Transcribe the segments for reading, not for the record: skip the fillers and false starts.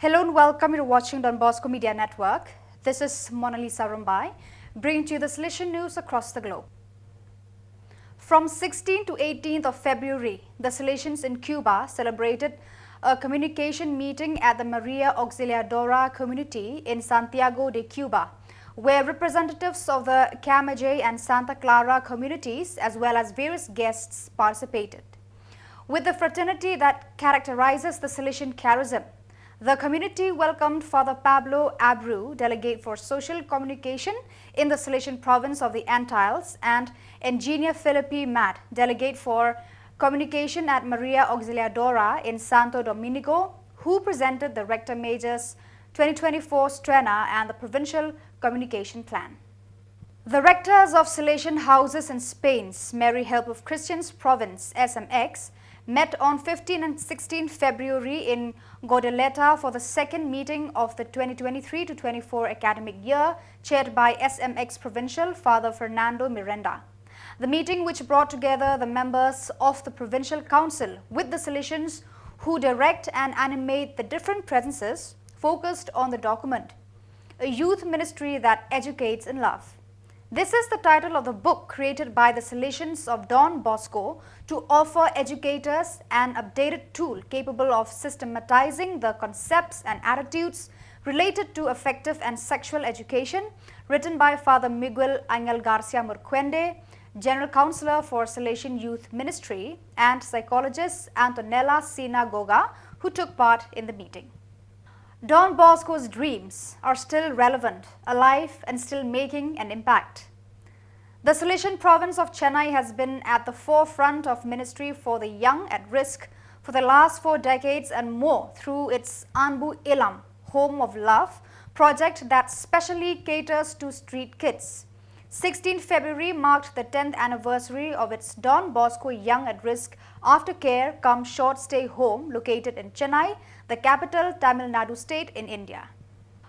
Hello and welcome. You're watching Don Bosco Media Network. This is Mona Lisa Rumbai, bringing to you the Salesian news across the globe. From 16th to 18th of February, the Salesians in Cuba celebrated a communication meeting at the Maria Auxiliadora community in Santiago de Cuba, where representatives of the Camagüey and Santa Clara communities as well as various guests participated. With the fraternity that characterizes the Salesian charism, the community welcomed Father Pablo Abreu, delegate for social communication in the Salesian province of the Antilles, and Engineer Philippi Matt, delegate for communication at Maria Auxiliadora in Santo Domingo, who presented the Rector Major's 2024 Strena and the provincial communication plan. The rectors of Salesian houses in Spain's Mary Help of Christians province, SMX, met on 15 and 16 February in Godelleta for the second meeting of the 2023-24 academic year, chaired by SMX Provincial Father Fernando Miranda. The meeting, which brought together the members of the Provincial Council with the Salesians who direct and animate the different presences, focused on the document, A Youth Ministry That Educates in Love. This is the title of the book created by the Salesians of Don Bosco to offer educators an updated tool capable of systematizing the concepts and attitudes related to effective and sexual education, written by Father Miguel Angel Garcia Murquende, General Counselor for Salesian Youth Ministry, and psychologist Antonella Sinagoga, who took part in the meeting. Don Bosco's dreams are still relevant, alive, and still making an impact. The Salesian province of Chennai has been at the forefront of ministry for the young at risk for the last 4 decades and more through its Anbu Ilam, Home of Love, project that specially caters to street kids. 16 February marked the 10th anniversary of its Don Bosco Young at Risk Aftercare cum Short Stay Home located in Chennai, the capital Tamil Nadu state in India.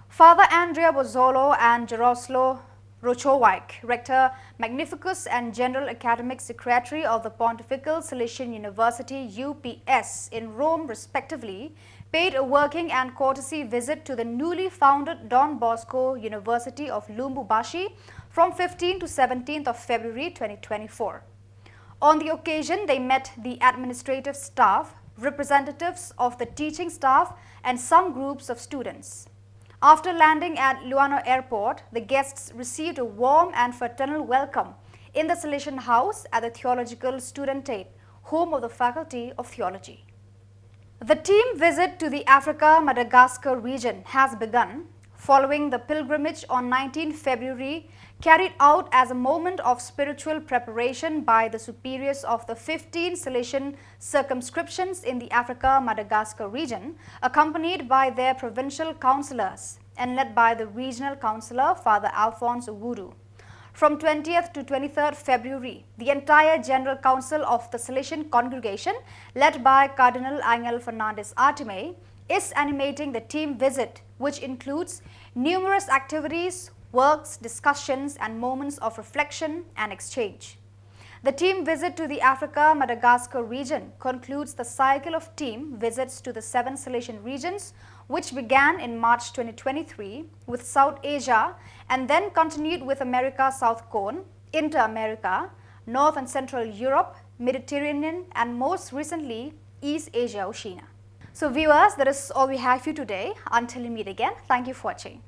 Father Andrea Bozzolo and Jaroslo Rochowick, Rector Magnificus and General Academic Secretary of the Pontifical Salesian University UPS in Rome respectively, paid a working and courtesy visit to the newly founded Don Bosco University of Lumbubashi from 15 to 17th of February 2024. On the occasion, they met the administrative staff, representatives of the teaching staff, and some groups of students. After landing at Luano Airport, the guests received a warm and fraternal welcome in the Salesian House at the Theological Studentate, home of the Faculty of Theology. The team visit to the Africa-Madagascar region has begun, following the pilgrimage on 19 February, carried out as a moment of spiritual preparation by the superiors of the 15 Salesian circumscriptions in the Africa-Madagascar region, accompanied by their provincial councillors and led by the regional councillor Father Alphonse Ugudu. From 20th to 23rd February, the entire General Council of the Salesian congregation, led by Cardinal Angel Fernandez Artime, is animating the team visit, which includes numerous activities, works, discussions, and moments of reflection and exchange. The team visit to the Africa-Madagascar region concludes the cycle of team visits to the 7 Salesian regions, which began in March 2023 with South Asia and then continued with America South Cone, Inter-America, North and Central Europe, Mediterranean, and most recently East Asia Oceania. So viewers, that is all we have for you today. Until we meet again, thank you for watching.